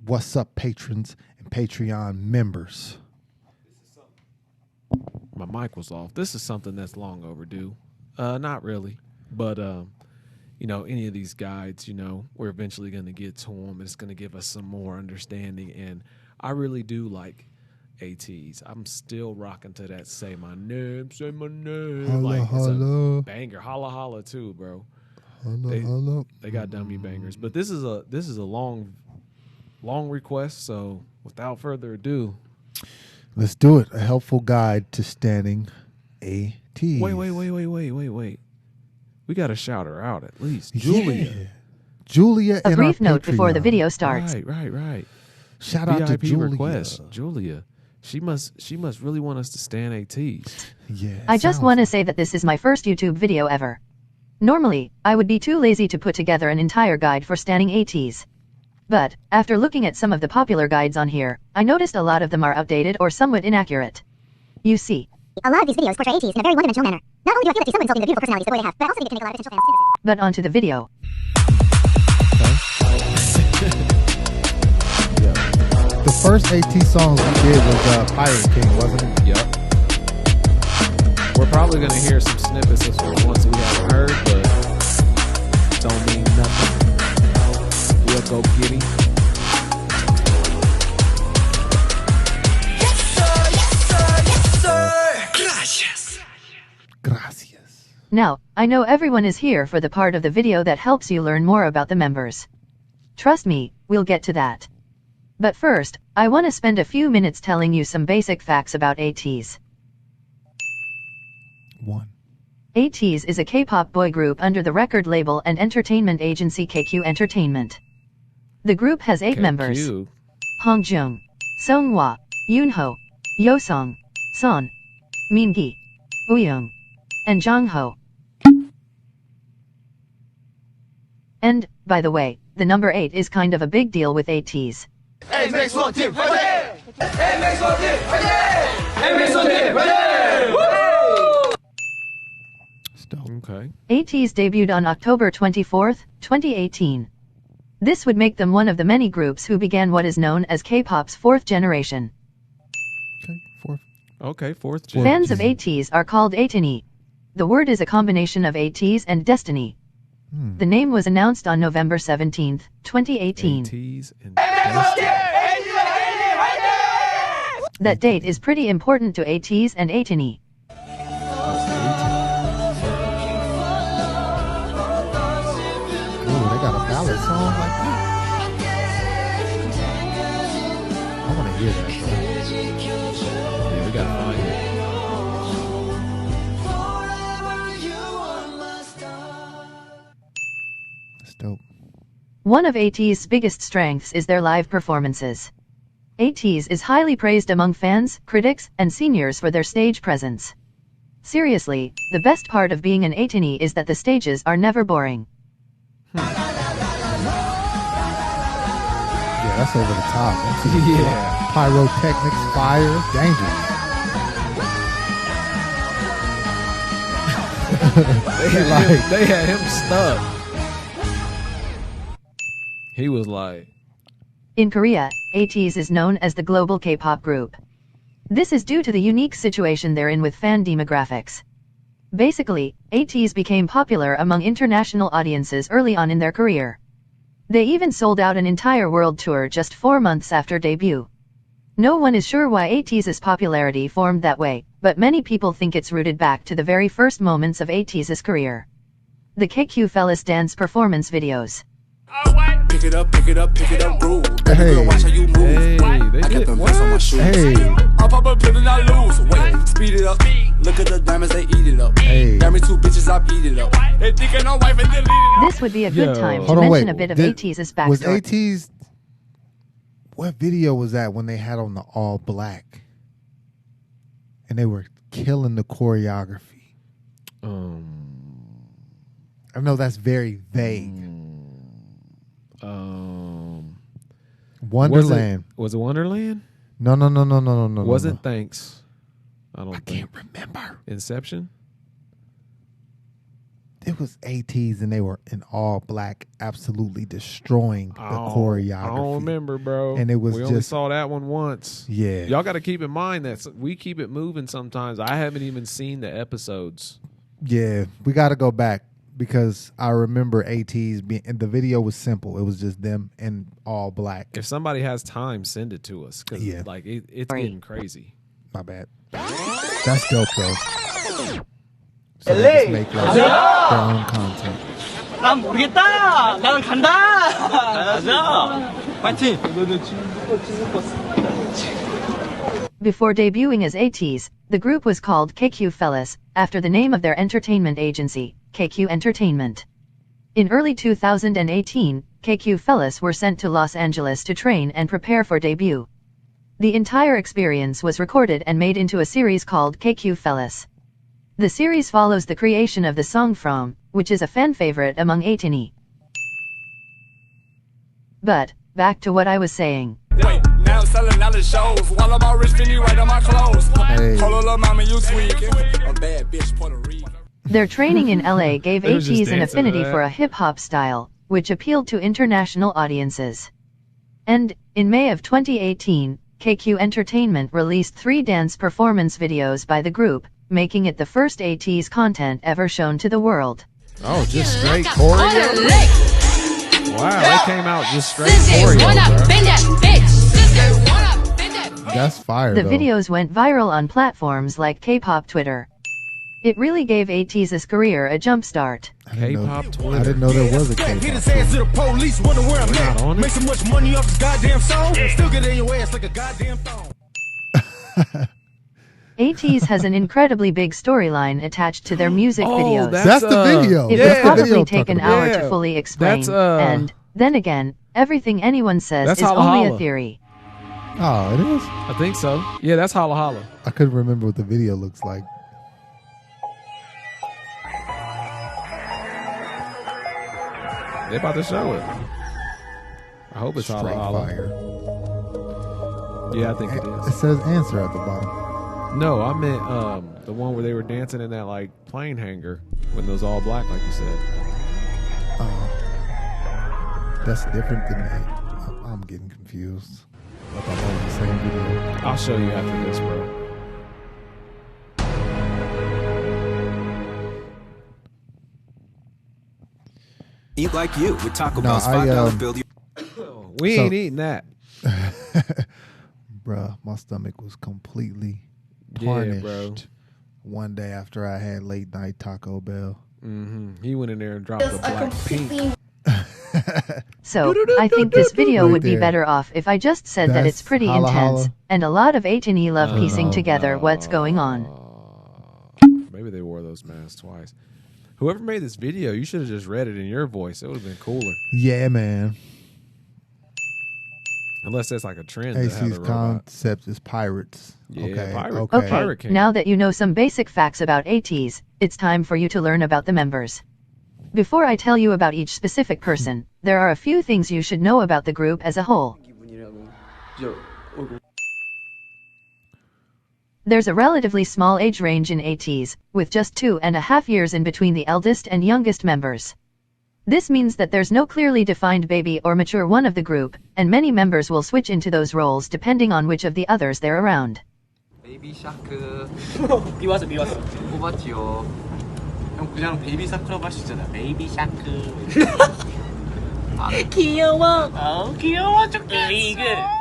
What's up, patrons and Patreon members? My mic was off. This is something that's long overdue. Not really, but any of these guides, we're eventually going to get to them. It's going to give us some more understanding, and I really do like Ateez. I'm still rocking to that "Say My Name, Say My Name." Holla, It's a holla. banger. Holla holla too, bro. Holla, holla. They got dummy bangers, but this is a long request. So without further ado, let's do it. A helpful guide to standing Ateez. Wait. We got to shout her out at least. Yeah. Julia. A in brief our note before the Patreon. video starts. Right. Shout out to VIP Julia. request. Julia. She must really want us to stand Ateez. Yeah. I just want to say that this is my first YouTube video ever. Normally, I would be too lazy to put together an entire guide for standing Ateez. But, after looking at some of the popular guides on here, I noticed a lot of them are outdated or somewhat inaccurate. You see, a lot of these videos portray Ateez in a very one-dimensional manner. Not only do I feel like they're somewhat insulting the beautiful personalities that they have, but I also think it can make a lot of potential fans too. but onto the video. The first Ateez songs we did was Pirate King, wasn't it? Yep. We're probably going to hear some snippets of the ones we haven't heard, but don't mean nothing. We'll go get him. Gracias. Now, I know everyone is here for the part of the video that helps you learn more about the members. Trust me, we'll get to that. But first, I want to spend a few minutes telling you some basic facts about Ateez. 1. Ateez is a K-pop boy group under the record label and entertainment agency KQ Entertainment. The group has 8 members: Hongjoong, Seonghwa, Yunho, Yeosang, Son, Mingi, Uyung, and Jongho. And, by the way, the number 8 is kind of a big deal with Ateez. Okay. Ateez debuted on October 24, 2018. This would make them one of the many groups who began what is known as K-pop's 4th generation. Okay, 4th Fourth. Fans of Ateez are called Ateni. The word is a combination of Ateez and destiny. The name was announced on November 17, 2018. Ateez and That date is pretty important to Ateez and Ateni. Ooh, they got a ballad song like that. I want to hear that, bro. Yeah, we got to find it. That's dope. One of Ateez's biggest strengths is their live performances. Ateez is highly praised among fans, critics, and seniors for their stage presence. Seriously, the best part of being an Ateni is that the stages are never boring. Yeah, that's over the top. That's Yeah. Pyrotechnics, fire, dangerous. They had him stuck. He was like, In Korea, Ateez is known as the global K-pop group. This is due to the unique situation they're in with fan demographics. Basically, Ateez became popular among international audiences early on in their career. They even sold out an entire world tour just 4 months after debut. No one is sure why Ateez's popularity formed that way, but many people think it's rooted back to the very first moments of Ateez's career. The KQ Fellas dance performance videos. Pick it up, rude. Hey. Girl, watch how you move. Hey, they I got did them what? pants on my shoes. Hey. I pop a pill and I lose. Wait, speed it up. Look at the diamonds, they eat it up. Hey. Got me 2 bitches, I beat it up. They thinking I'm wife and delete it up. This would be a good Yo. time to Hold on, mention wait. a bit of Did- Ateez's Was backstory. Ateez? What video was that when they had on the all black and they were killing the choreography? I know that's very vague. Wonderland. Was it Wonderland? No. Wasn't no. Thanks. I don't I think. can't remember. Inception? It was Ateez, and they were in all black, absolutely destroying the choreography. I don't remember, bro. And it was we just only saw that one once. Yeah. Y'all got to keep in mind that we keep it moving sometimes. I haven't even seen the episodes. Yeah, we got to go back because I remember Ateez being, and the video was simple. It was just them in all black. If somebody has time, send it to us because like it's getting crazy. My bad. That's dope though. So they just make like their own content. 난 모르겠다. 나는 간다. 가자. 파이팅. Before debuting as Ateez, the group was called KQ Fellas, after the name of their entertainment agency, KQ Entertainment. In early 2018, KQ Fellas were sent to Los Angeles to train and prepare for debut. The entire experience was recorded and made into a series called KQ Fellas. The series follows the creation of the song From, which is a fan favorite among Ateez. But, back to what I was saying. Wait, now selling out the shows. While I'm all rich, Finny right on my clothes. Hey. Hold on, little mama, you tweaking. A bad bitch, Puerto Rico. Their training in LA gave They was just Ateez an dancing to affinity that. for a hip-hop style, which appealed to international audiences. And, in May of 2018, KQ Entertainment released 3 dance performance videos by the group, making it the first Ateez content ever shown to the world. Oh, just straight choreo? Wow, they came out just straight choreo, bro. That's fire The though. videos went viral on platforms like K-pop Twitter. It really gave Ateez's career a jump start. I didn't know- K-pop Twitter. I didn't know there was a K-pop Hit his Twitter. ass to the police, wonder where I'm We're not on at. it. Make so much money off his goddamn song. Still get in your ass like a goddamn thong. Ateez has an incredibly big storyline attached to their music videos. That's the video. It Yeah. would That's the probably video I'm take an talking hour about. to fully explain, That's, and, then again, everything anyone says That's is Holla only Holla. a theory. Oh, it is? I think so. Yeah, that's Holla Holla. I couldn't remember what the video looks like. They about to show it. I hope it's Holla Straight Holla. fire. Yeah, I think it It is. says answer at the bottom. No, I meant the one where they were dancing in that like plane hangar when those all black, like you said. That's different than that. I'm getting confused. I thought that was the same video. I'll show you after this, bro. Eat like you with Taco No, Bell's I, $5 bill. We So- ain't eating that. Bruh, my stomach was completely Yeah, tarnished bro. one day after I had late night Taco Bell. He went in there and dropped the black pink. So, I think this video Right would be there. better off if I just said that That's it's pretty Holla intense, Holla. and a lot of Ateez love piecing no, together what's going on. Maybe they wore those masks twice. Whoever made this video, you should have just read it in your voice. It would have been cooler. Yeah, man. Unless that's like a trend. To have AC's the robot. concept is pirates. Yeah, okay. pirate. Okay. Okay, Pirate King. now that you know some basic facts about Ateez, it's time for you to learn about the members. Before I tell you about each specific person, there are a few things you should know about the group as a whole. There's a relatively small age range in Ateez, with just 2.5 years in between the eldest and youngest members. This means that there's no clearly defined baby or mature one of the group, and many members will switch into those roles depending on which of the others they're around. 베이비 샤크 미웠어. 뽑았지요. 형 그냥 베이비 샤크라고 할 수 있잖아. 베이비 샤크. 귀여워. 귀여워 죽겠어.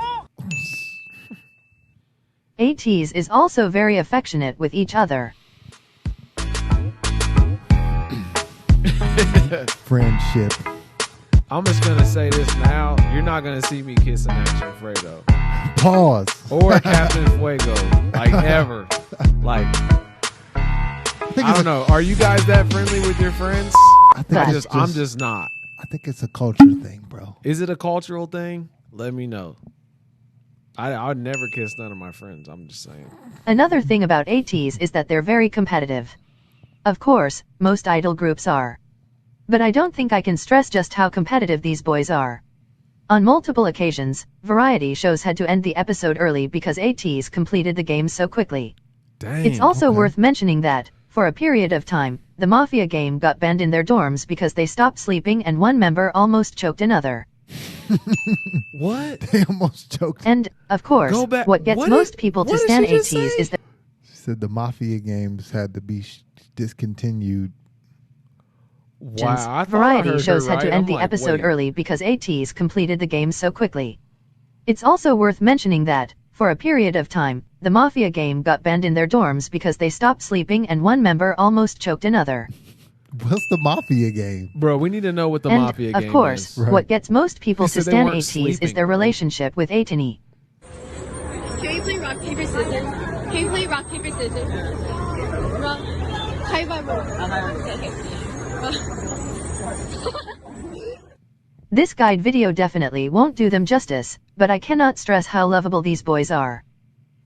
Ateez is also very affectionate with each other. Friendship. I'm just gonna say this now. You're not gonna see me kissing Action Fredo Pause. or Captain Fuego like ever. Like I think I it's don't know. Are you guys that friendly with your friends? I think it's I'm just not. I think it's a culture thing, bro. Is it a cultural thing? Let me know. I'd never kiss none of my friends. I'm just saying. Another thing about Ateez is that they're very competitive. Of course, most idol groups are. But I don't think I can stress just how competitive these boys are. On multiple occasions, variety shows had to end the episode early because Ateez completed the game so quickly. Dang. It's also okay. worth mentioning that, for a period of time, the Mafia game got banned in their dorms because they stopped sleeping and one member almost choked another. What? They almost choked. And, of course, Go back. what gets What most did- people to what did stan she just Ateez say? is that She said the Mafia games had to be discontinued. Wow. I thought I variety heard shows her had to right. end I'm the like, episode wait. early because Ateez completed the game so quickly. It's also worth mentioning that, for a period of time, the Mafia game got banned in their dorms because they stopped sleeping and one member almost choked another. What's the Mafia game? Bro, we need to know what the And, Mafia game of course, is. Right. what gets most people He to said they stan weren't Ateez is sleeping, their bro. relationship with Ateez. Can we play rock, paper, scissors? Can we play rock, paper, scissors? Rock, This guide video definitely won't do them justice, but I cannot stress how lovable these boys are.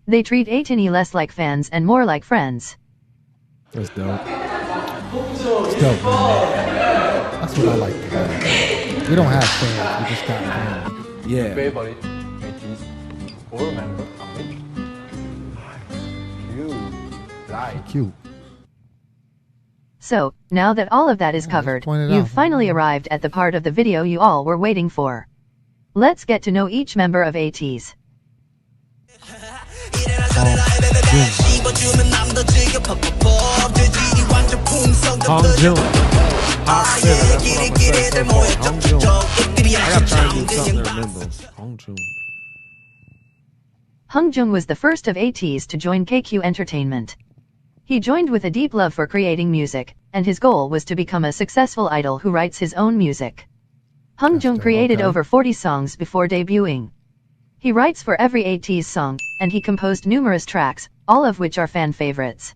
They treat Ateez less like fans and more like friends. That's dope. It's dope, man. That's what I like to do. We don't have fans. We just got fans. Yeah. favorite Ateez or member family. You like. Cute. So, now that all of that is Yeah, covered, just point it you've out. finally arrived at the part of the video you all were waiting for. Let's get to know each member of Ateez. Hongjoong. Hot sitter, that's what I'm gonna say so far. Hongjoong. I gotta try and do something to remember. Hongjoong. Hongjoong was the first of Ateez to join KQ Entertainment. He joined with a deep love for creating music, and his goal was to become a successful idol who writes his own music. Hongjoong dope, created okay. over 40 songs before debuting. He writes for every Ateez song, and he composed numerous tracks, all of which are fan favorites.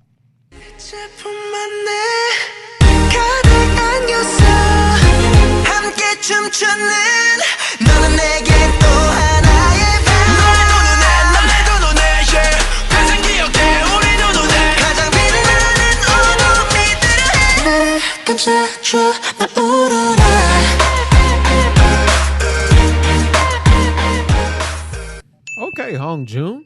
Okay, Hongjoong.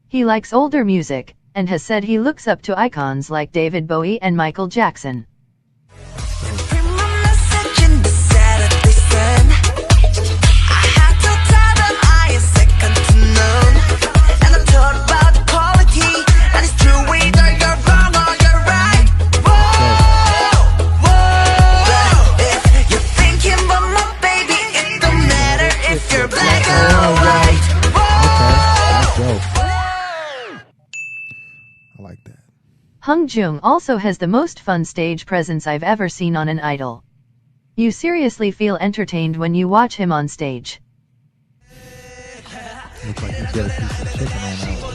He likes older music, and has said he looks up to icons like David Bowie and Michael Jackson. That's dope. I like that. Hongjoong also has the most fun stage presence I've ever seen on an idol. You seriously feel entertained when you watch him on stage. Looks like he's got a piece of chicken on out.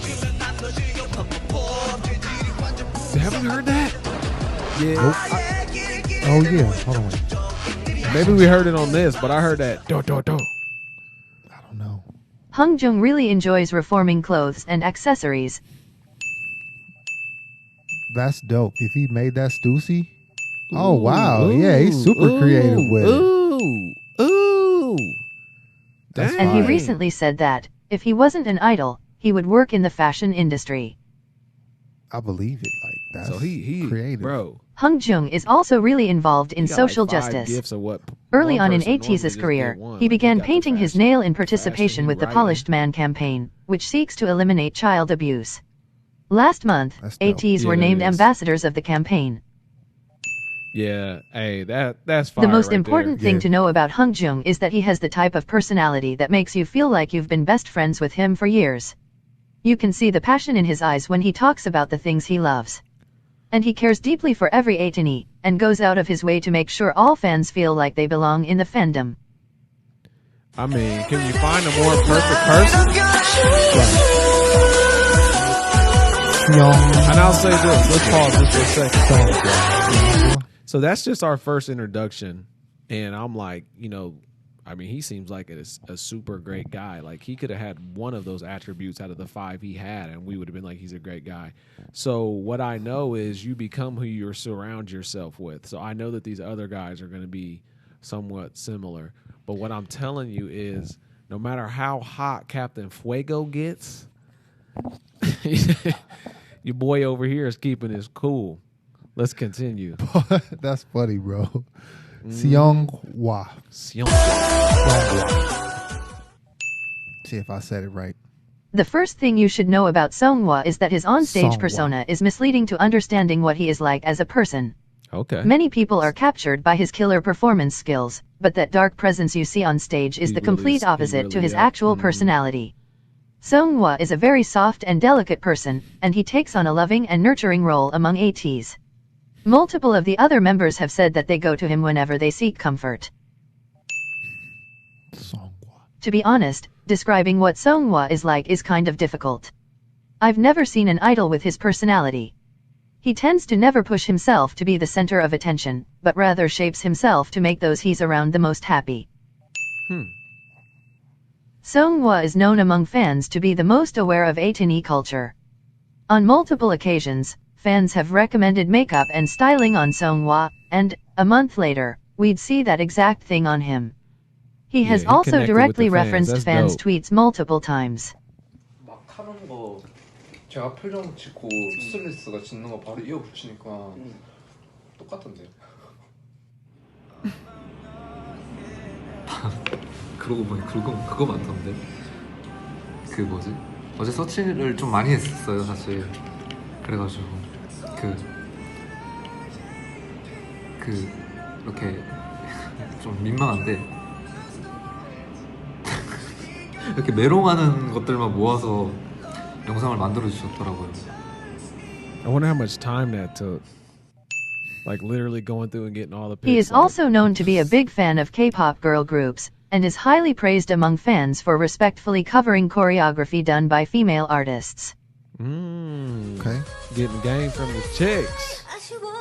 Haven't you heard that? Yeah. Nope. Oh yeah. Hold on. Wait. Maybe we heard it on this, but I heard that. Do. I don't know. Hongjoong really enjoys reforming clothes and accessories. That's dope. If he made that Stussy. Oh wow. Yeah, he's super creative with it. Ooh. That's And he fire. recently said that, if he wasn't an idol, he would work in the fashion industry. I believe it. Like that's So he creative. bro. Hongjoong is also really involved in he got social like 5 justice. gifts of what Early one on in person normally Ateez's just career, get one. he Like, began got the painting his fashion- nail in participation fashion, with the writing. Polished Man campaign, which seeks to eliminate child abuse. Last month, That's dope. Ateez Yeah, were that named is. ambassadors of the campaign. Yeah, hey, that's fire. The most right important there. thing Yeah. to know about Hongjoong is that he has the type of personality that makes you feel like you've been best friends with him for years. You can see the passion in his eyes when he talks about the things he loves. And he cares deeply for every Ateez, and goes out of his way to make sure all fans feel like they belong in the fandom. I mean, can you find a more perfect person? And I'll say this. Let's pause this for a second. So that's just our first introduction, and I'm like, I mean, he seems like a super great guy. Like, he could have had one of those attributes out of the 5 he had, and we would have been like, he's a great guy. So what I know is you become who you surround yourself with. So I know that these other guys are going to be somewhat similar. But what I'm telling you is, no matter how hot Captain Fuego gets, your boy over here is keeping his cool. Let's continue. That's funny, bro. Seonghwa. See if I said it right. The first thing you should know about Seonghwa is that his onstage Seonghwa. persona is misleading to understanding what he is like as a person. Okay. Many people are captured by his killer performance skills, but that dark presence you see on stage is the complete opposite to his actual personality. Seonghwa is a very soft and delicate person, and he takes on a loving and nurturing role among Ateez. Multiple of the other members have said that they go to him whenever they seek comfort. To be honest, describing what Seonghwa is like is kind of difficult. I've never seen an idol with his personality. He tends to never push himself to be the center of attention, but rather shapes himself to make those he's around the most happy. Seonghwa is known among fans to be the most aware of atem culture. On multiple occasions, fans have recommended makeup and styling on Seonghwa, and, a month later, we'd see that exact thing on him. He has also directly referenced fans' tweets multiple times. 막 하는 거 제가 표정 짓고 스트레스가 짓는 거 바로 이어 붙이니까 똑같던데요. 그러고 보니 그거 많던데. 그 뭐지? 어제 서치를 좀 많이 했었어요 사실. 그래가지고 이렇게 좀 민망한데 이렇게 메롱하는 것들만 모아서 영상을 만들어 주셨더라고요. I wonder how much time that took. Like literally going through and getting all the pics. He is also known to be a big fan of K-pop girl groups, and is highly praised among fans for respectfully covering choreography done by female artists. Okay. Getting game from the chicks.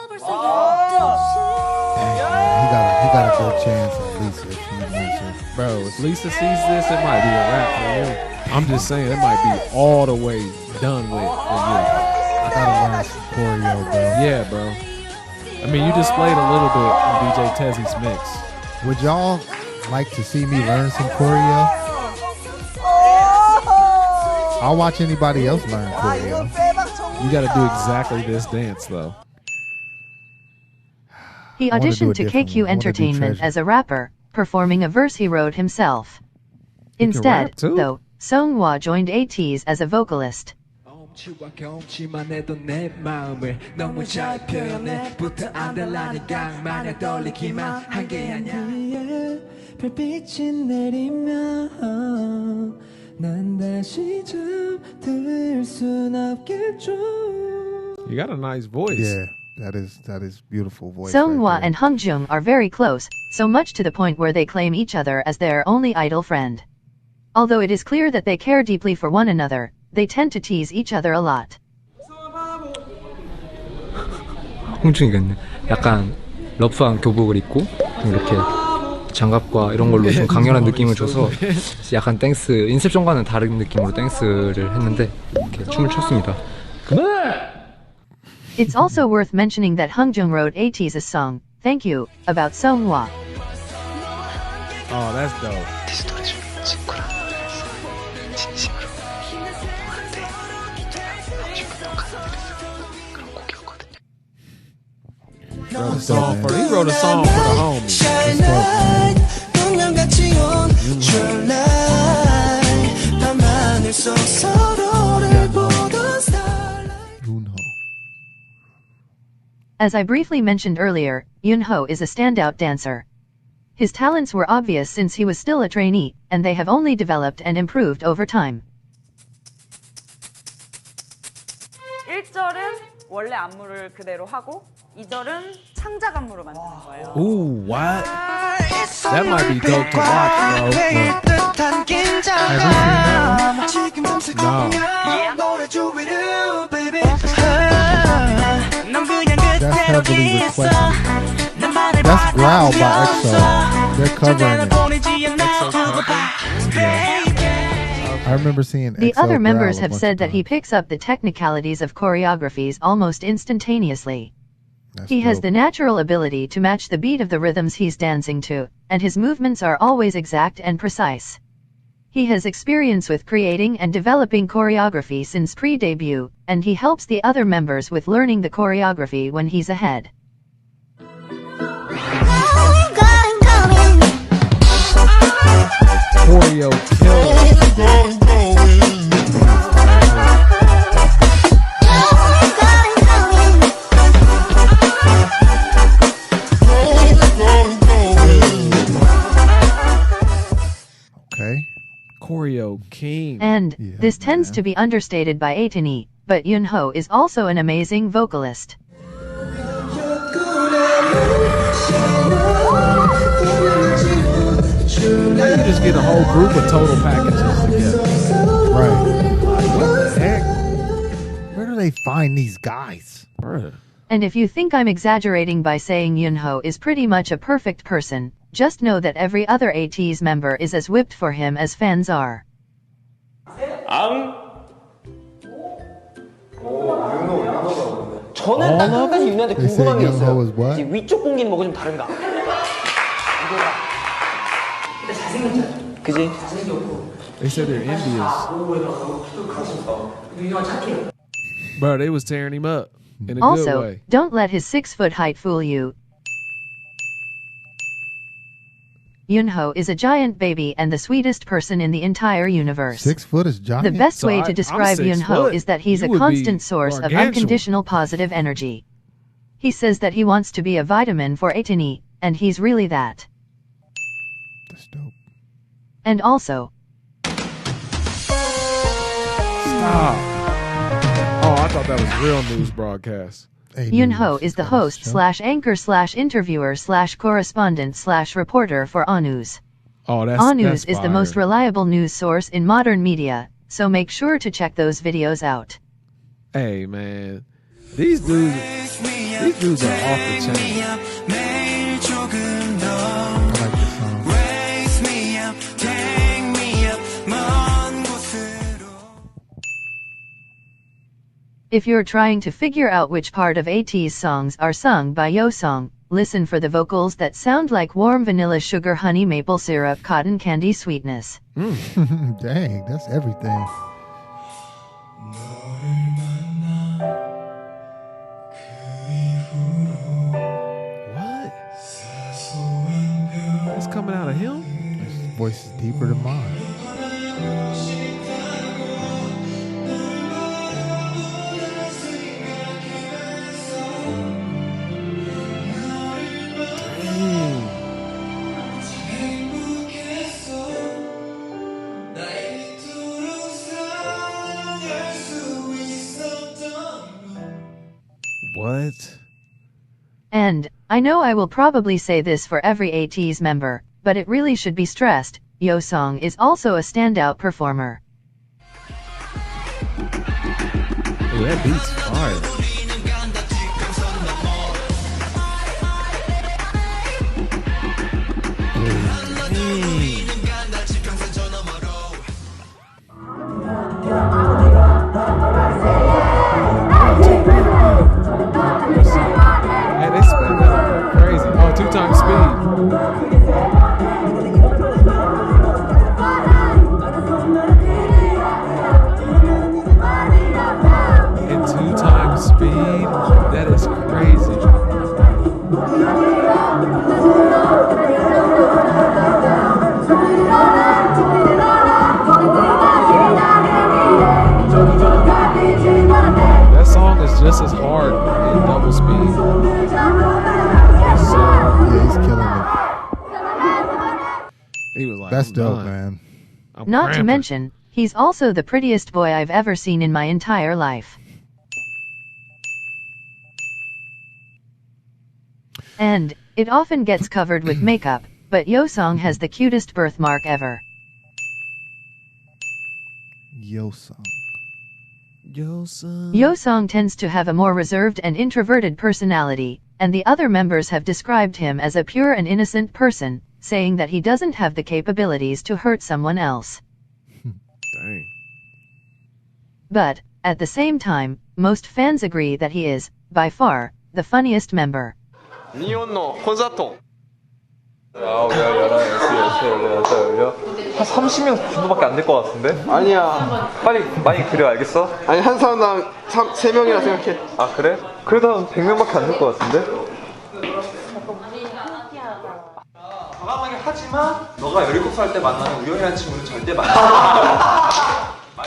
He got a good chance at Lisa if she wants to. Bro, if Lisa sees this, it might be a wrap for you. I'm just saying, it might be all the way done with for you. I gotta learn some choreo, bro. Yeah, bro. I mean, you displayed a little bit in DJ Tezzy's mix. Would y'all like to see me learn some choreo? I'll watch anybody else learn choreo. You gotta do exactly this dance, though. He auditioned to KQ Entertainment as a rapper, performing a verse he wrote himself. Instead, though, Seonghwa joined Ateez as a vocalist. 경치만 해도 내 마음을 너무 잘 표현해 부터 안 달라니까 마냥 떨리기만 한 게 아냐 별빛이 내리면 난 다시 잠들 순 없겠죠. You got a nice voice. Yeah, that is beautiful voice. Seonghwa and Hongjoong are very close, so much to the point where they claim each other as their only idol friend. Although it is clear that they care deeply for one another, they tend to tease each other a lot. 홍중이가 있네. 약간 러프한 교복을 입고 이렇게 장갑과 이런 걸로 좀 강렬한 느낌을 줘서 약간 댄스, 인셉션과는 다른 느낌으로 댄스를 했는데 이렇게 춤을 췄습니다. It's also worth mentioning that Hongjoong wrote Ateez's song, Thank You, about Seonghwa. Oh, that's dope. He wrote a song for the homies. Yunho. As I briefly mentioned earlier, Yunho is a standout dancer. His talents were obvious since he was still a trainee, and they have only developed and improved over time. 1절은 원래 안무를 그대로 하고 2절은 창작 안무로 만드는 거예요. Ooh, what? That might be dope to watch, bro. No. That's heavily requested. That's Growl by EXO. They're covering it. I remember seeing The EXO other members Growl a have bunch said of that he times. picks up the technicalities of choreographies almost instantaneously. That's He has dope. the natural ability to match the beat of the rhythms he's dancing to, and his movements are always exact and precise. He has experience with creating and developing choreography since pre-debut, and he helps the other members with learning the choreography when he's ahead. Choreo killer. Okay. Choreo king. And this tends to be understated by Ateez, but Yunho is also an amazing vocalist. Now you just get a whole group of total packages together. Right. What the heck? Where do they find these guys? Bruh. And if you think I'm exaggerating by saying Yunho is pretty much a perfect person, just know that every other Ateez member is as whipped for him as fans are. 저는 딱 한 가지 윤호한테 They say 궁금한 게 Yunho 있어요. is what? 이 위쪽 공기는 뭐가 좀 다른가? 근데 잘생겼잖아. 그지? They said they're envious. Bro, they was tearing him up in a good Also, way. don't let his 6-foot height fool you. Yunho is a giant baby and the sweetest person in the entire universe. 6 foot is giant. The best So way I'm to describe 6 Yunho foot. is that he's You a would be constant source of gargantuan. unconditional positive energy. He says that he wants to be a vitamin for Ateez, and he's really that. That's dope. And also, Stop. Oh, I thought that was real news broadcast. Yunho is the host / anchor / interviewer / correspondent / reporter for Anews. Oh, that's Anews is the fire. most reliable news source in modern media, so make sure to check those videos out. Hey, man. These dudes are off the chain. I like this song. If you're trying to figure out which part of Ateez songs are sung by Yeosang, listen for the vocals that sound like warm vanilla sugar honey maple syrup cotton candy sweetness. Dang, that's everything. What? That's coming out of him? His voice is deeper than mine. What? And, I know I will probably say this for every Ateez member, but it really should be stressed, Yeosang is also a standout performer. Ooh, that beat's fire. Hey, they spin that up crazy. Oh, 2 times speed. And 2 times speed? That is crazy. That song is just as hard in double speed. Yeah, he's killing it. He was like, That's I'm dope, done. man. I'm Not to cramping. mention, he's also the prettiest boy I've ever seen in my entire life. And, it often gets covered with makeup, but Yeosang has the cutest birthmark ever. Yeosang. Yeosang tends to have a more reserved and introverted personality, and the other members have described him as a pure and innocent person, saying that he doesn't have the capabilities to hurt someone else. Dang. But, at the same time, most fans agree that he is, by far, the funniest member. 日本のコンサート한 30명 정도밖에 안 될 것 같은데? 아니야. 빨리 많이 그려, 알겠어? 아니, 한 사람당 3명이라 생각해. 아, 그래? 그래도 한 100명밖에 안 될 것 같은데? 과감하게 하지만 너가 17살 때 만나는 우연이라는 친구는 절대 만나지 마.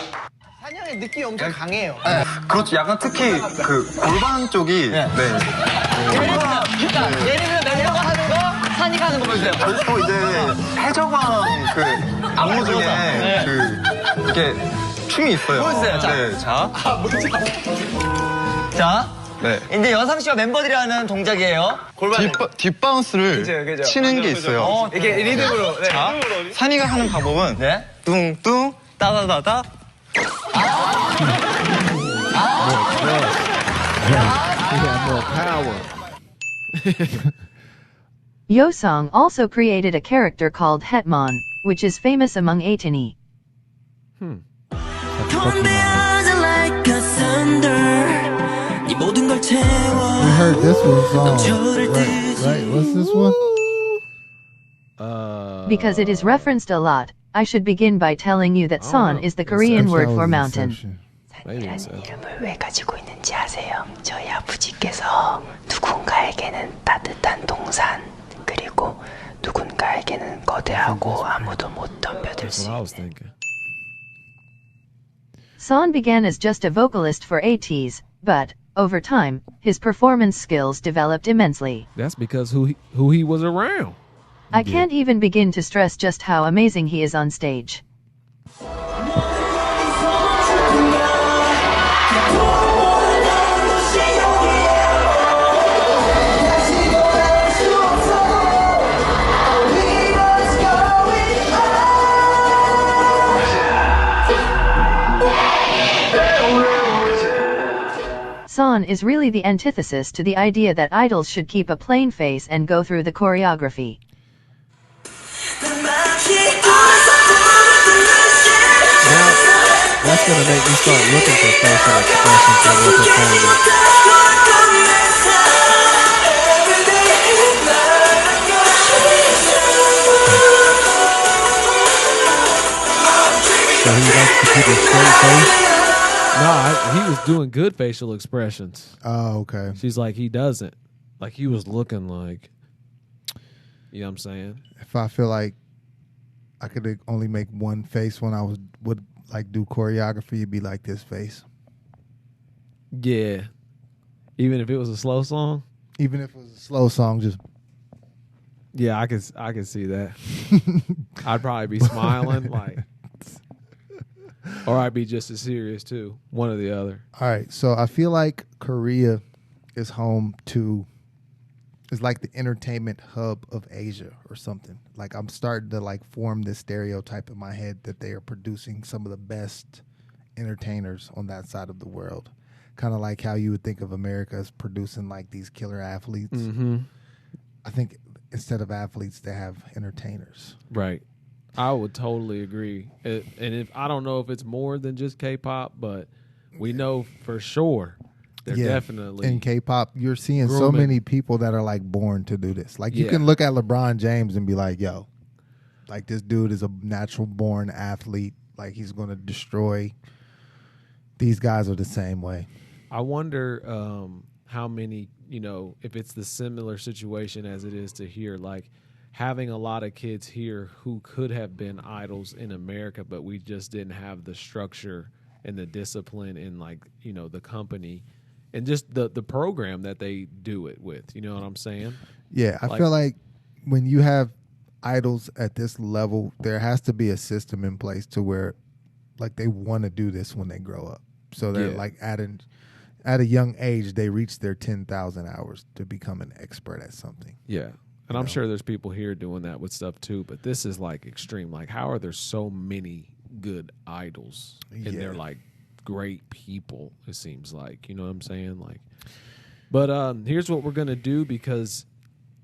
사냥의 느낌이 엄청 강해요. 네. 그렇죠. 약간 특히 그 골반 쪽이 예를 들면 멤버가 하는 거, 산이 가는 거 보세요. 또 이제 해적왕 그 안무 중에 그 이렇게 춤이 있어요. 보여주세요. 자. 네, 자. 자, 네. 이제 여상 씨와 멤버들이 하는 동작이에요. 뒷바운스를 그죠. 치는 게 있어요. 이게 리듬으로. 네. 자, 산이가 하는 방법은 뚱뚱 따다다다. Yeosang also created a character called Hetman, which is famous among Ateez. We heard this one song. Right? What's this one? Because it is referenced a lot, I should begin by telling you that Son is the Korean word for mountain. 이름을 왜 가지고 있는지 아세요? 저희 아버지께서 누군가에게는 따뜻한 동산 그리고 누군가에게는 거대하고 아무도 못 덤벼들 수 있는. Son began as just a vocalist for Ateez, but over time, his performance skills developed immensely. That's because who he was around. I can't even begin to stress just how amazing he is on stage. Son is really the antithesis to the idea that idols should keep a plain face and go through the choreography. That's gonna make me start looking for facial expressions that we're performing. So he likes to keep a straight face? No, he was doing good facial expressions. Oh, okay. She's like, he doesn't. Like, he was looking like, you know what I'm saying? If I feel like I could only make one face when I would like do choreography, it'd be like this face. Yeah. Even if it was a slow song? Even if it was a slow song, just... Yeah, I can see that. I'd probably be smiling, like... Or I'd be just as serious, too. One or the other. All right, so I feel like Korea is home to... It's like the entertainment hub of Asia or something. Like, I'm starting to, like, form this stereotype in my head that they are producing some of the best entertainers on that side of the world. Kind of like how you would think of America as producing, like, these killer athletes. Mm-hmm. I think instead of athletes, they have entertainers. Right. I would totally agree. And if I don't know if it's more than just K-pop, but we know for sure they're definitely in K-pop. You're seeing so grooming. many people that are like born to do this. Like you Yeah. can look at LeBron James and be like, "Yo, like this dude is a natural born athlete. Like he's going to destroy." These guys are the same way. I wonder how many, if it's the similar situation as it is to here, like having a lot of kids here who could have been idols in America, but we just didn't have the structure and the discipline and the company and just the program that they do it with. You know what I'm saying? Yeah, I feel like when you have idols at this level, there has to be a system in place to where like they want to do this when they grow up. So they're like at a young age, they reach their 10,000 hours to become an expert at something. Yeah. And I'm sure there's people here doing that with stuff too, but this is like extreme. Like, how are there so many good idols and they're like great people? It seems like, you know what I'm saying? Like, but here's what we're gonna do because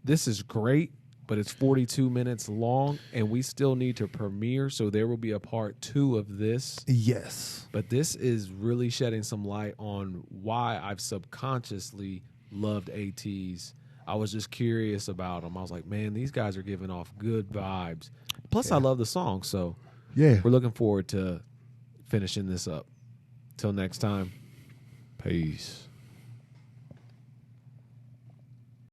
this is great, but it's 42 minutes long, and we still need to premiere, so there will be a part 2 of this. Yes, but this is really shedding some light on why I've subconsciously loved Ateez. I was just curious about them. I was like, man, these guys are giving off good vibes. Plus, I love the song, so yeah, we're looking forward to finishing this up. Till next time, peace.